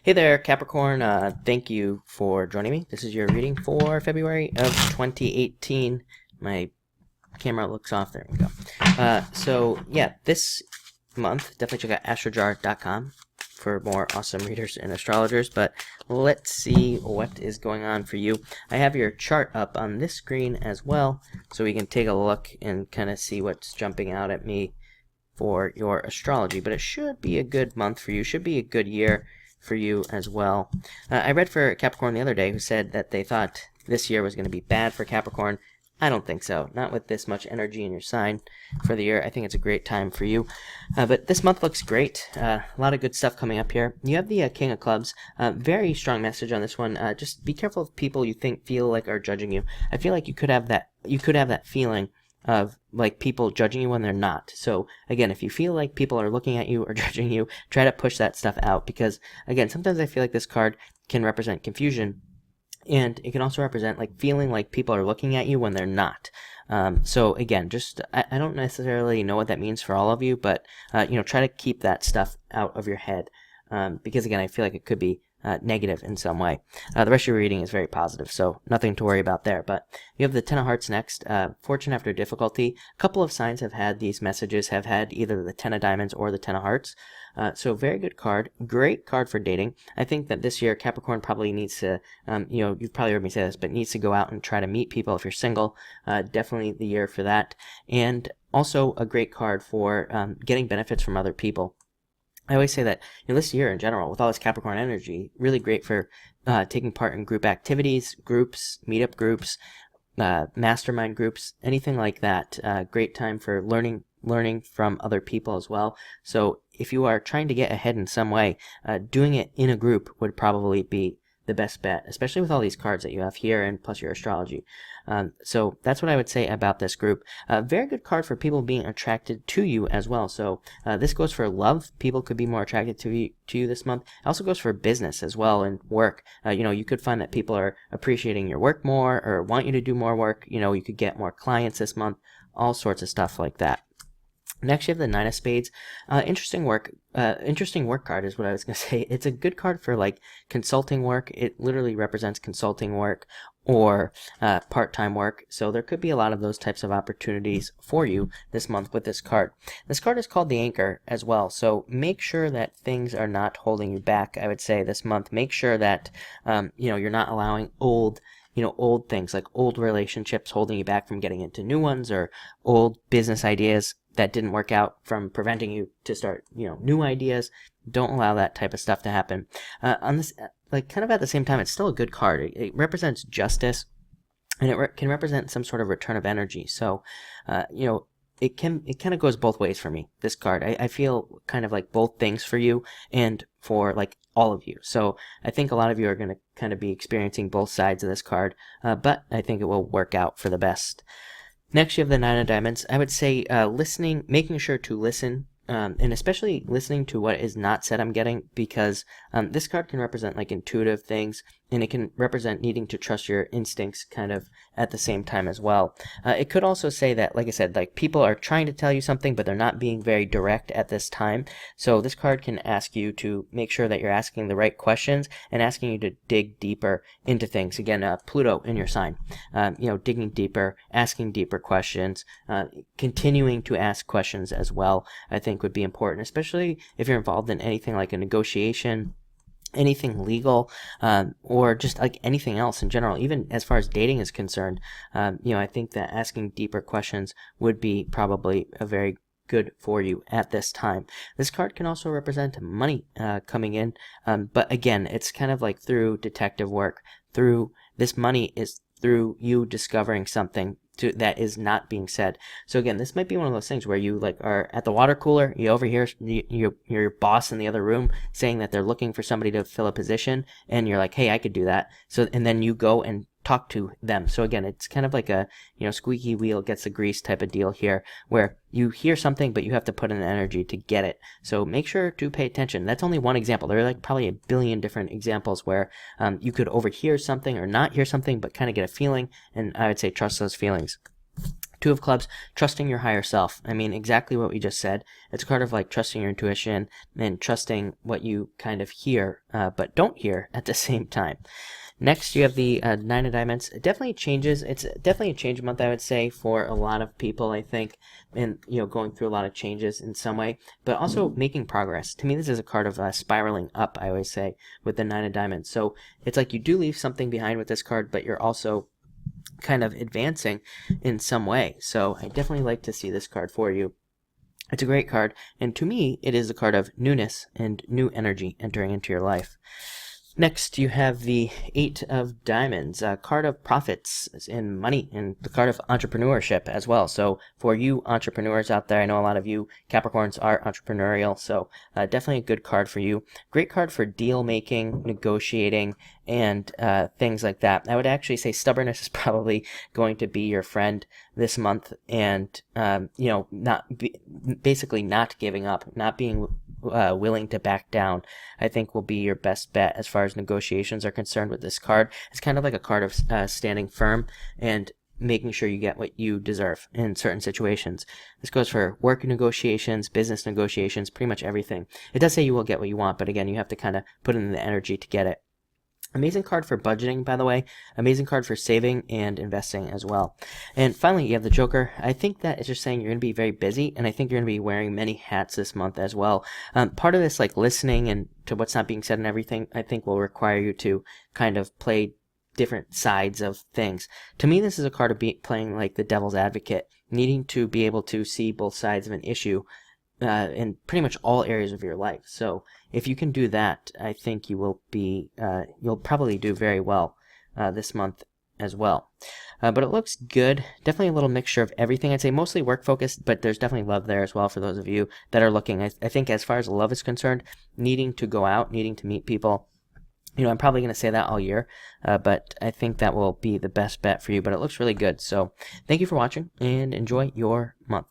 Hey there, Capricorn. Thank you for joining me. This is your reading for February of 2018. My camera looks off. There we go. This month, definitely check out astrojar.com for more awesome readers and astrologers. But let's see what is going on for you. I have your chart up on this screen as well, so we can take a look and kind of see what's jumping out at me for your astrology. But it should be a good month for you. Should be a good year for you as well. I read for Capricorn the other day who said that they thought this year was going to be bad for Capricorn. I don't think so. Not with this much energy in your sign for the year. I think it's a great time for you. But this month looks great. A lot of good stuff coming up here. You have the King of Clubs. Very strong message on this one. Just be careful of people you feel like are judging you. I feel like you could have that feeling of like people judging you when they're not. So again, if you feel like people are looking at you or judging you, try to push that stuff out, because again, sometimes I feel like this card can represent confusion, and it can also represent like feeling like people are looking at you when they're not. So again, just I don't necessarily know what that means for all of you, but try to keep that stuff out of your head, because again, I feel like it could be negative in some way. The rest of your reading is very positive, so nothing to worry about there. But you have the Ten of Hearts next. Fortune after difficulty. A couple of signs have had these messages, have had either the Ten of Diamonds or the Ten of Hearts. So very good card. Great card for dating. I think that this year Capricorn probably needs to, you've probably heard me say this, but needs to go out and try to meet people if you're single. Definitely the year for that. And also a great card for getting benefits from other people. I always say that this year in general, with all this Capricorn energy, really great for taking part in group activities, groups, meetup groups, mastermind groups, anything like that. Great time for learning from other people as well. So if you are trying to get ahead in some way, doing it in a group would probably be the best bet, especially with all these cards that you have here and plus your astrology. So that's what I would say about this group. Very good card for people being attracted to you as well. So this goes for love. People could be more attracted to you this month. It also goes for business as well and work. You could find that people are appreciating your work more or want you to do more work. You could get more clients this month. All sorts of stuff like that. Next, you have the Nine of Spades. Interesting work card is what I was going to say. It's a good card for like consulting work. It literally represents consulting work or part-time work. So there could be a lot of those types of opportunities for you this month with this card. This card is called the Anchor as well. So make sure that things are not holding you back, I would say, this month. Make sure that, you're not allowing old things like old relationships holding you back from getting into new ones, or old business ideas that didn't work out from preventing you to start, new ideas. Don't allow that type of stuff to happen. On this, kind of at the same time, it's still a good card. It represents justice, and it can represent some sort of return of energy. So, it kind of goes both ways for me, this card. I feel kind of like both things for you and for like all of you. So I think a lot of you are going to kind of be experiencing both sides of this card, but I think it will work out for the best. Next, you have the Nine of Diamonds. I would say listening, making sure to listen, and especially listening to what is not said, I'm getting, because this card can represent like intuitive things, and it can represent needing to trust your instincts kind of at the same time as well. It could also say that, like I said, like people are trying to tell you something, but they're not being very direct at this time. So this card can ask you to make sure that you're asking the right questions and asking you to dig deeper into things. Again, Pluto in your sign, digging deeper, asking deeper questions, continuing to ask questions as well, I think would be important, especially if you're involved in anything like a negotiation, anything legal, or just like anything else in general, even as far as dating is concerned. I think that asking deeper questions would be probably a very good for you at this time. This card can also represent money coming in, but again, it's kind of like through detective work. Through this money is through you discovering something that is not being said. So again, this might be one of those things where you like are at the water cooler, you overhear your boss in the other room saying that they're looking for somebody to fill a position, and you're like, hey, I could do that. So, and then you go and talk to them. So again, it's kind of like a, squeaky wheel gets the grease type of deal here, where you hear something, but you have to put in the energy to get it. So make sure to pay attention. That's only one example. There are like probably a billion different examples where you could overhear something or not hear something, but kind of get a feeling. And I would say trust those feelings. Two of Clubs, trusting your higher self. I mean, exactly what we just said. It's a card of like trusting your intuition and trusting what you kind of hear, but don't hear at the same time. Next, you have the Nine of Diamonds. It definitely changes. It's definitely a change month, I would say, for a lot of people, I think, and going through a lot of changes in some way, but also making progress. To me, this is a card of spiraling up, I always say, with the Nine of Diamonds. So it's like you do leave something behind with this card, but you're also kind of advancing in some way. So I definitely like to see this card for you. It's a great card, and to me, it is a card of newness and new energy entering into your life. Next, you have the Eight of Diamonds, a card of profits in money, and the card of entrepreneurship as well. So for you entrepreneurs out there, I know a lot of you Capricorns are entrepreneurial, so definitely a good card for you. Great card for deal making, negotiating, and things like that. I would actually say stubbornness is probably going to be your friend this month, and basically not giving up, not being willing to back down, I think will be your best bet as far as negotiations are concerned with this card. It's kind of like a card of standing firm and making sure you get what you deserve in certain situations. This goes for work negotiations, business negotiations, pretty much everything. It does say you will get what you want, but again, you have to kind of put in the energy to get it. Amazing card for budgeting, by the way. Amazing card for saving and investing as well. And finally, you have the Joker. I think that it's just saying you're going to be very busy, and I think you're going to be wearing many hats this month as well. Part of this, like listening and to what's not being said and everything, I think will require you to kind of play different sides of things. To me, this is a card of playing like the devil's advocate, needing to be able to see both sides of an issue in pretty much all areas of your life. So if you can do that, I think you will be, you'll probably do very well this month as well. But it looks good. Definitely a little mixture of everything. I'd say mostly work focused, but there's definitely love there as well for those of you that are looking. I think as far as love is concerned, needing to go out, needing to meet people, I'm probably going to say that all year, but I think that will be the best bet for you. But it looks really good. So thank you for watching and enjoy your month.